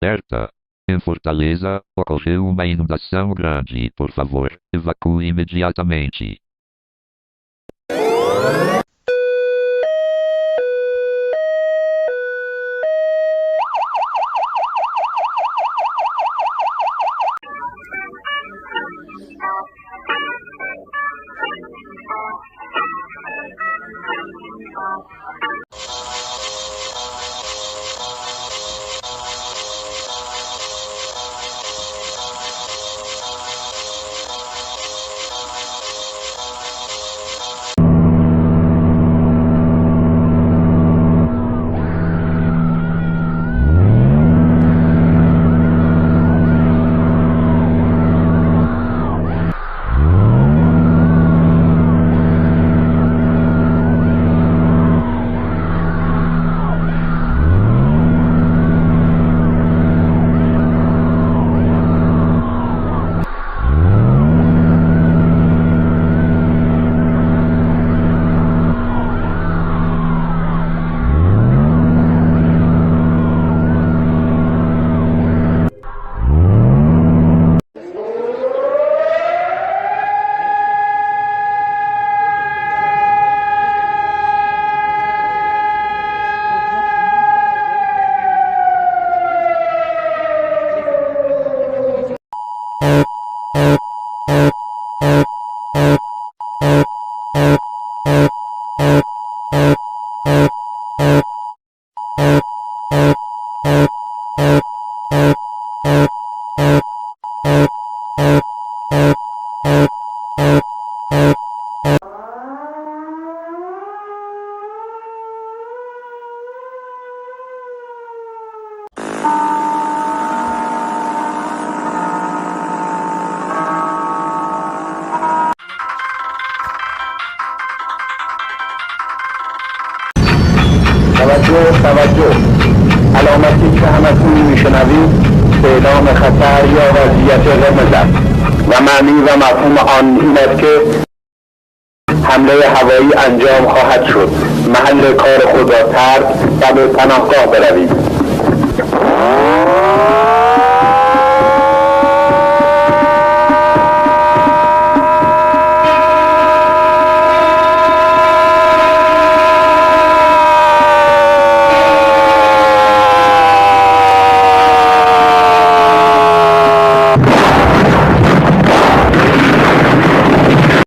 certa. Em Fortaleza, ocorreu uma inundação grande. Por favor, evacue imediatamente. توجه علامتی که همتون میشنوید اعلام خطر یا وضعیت قرمز است و معنی و مفهوم آن این است که حمله هوایی انجام خواهد شد. محل کار خود را ترک و به پناهگاه بروید.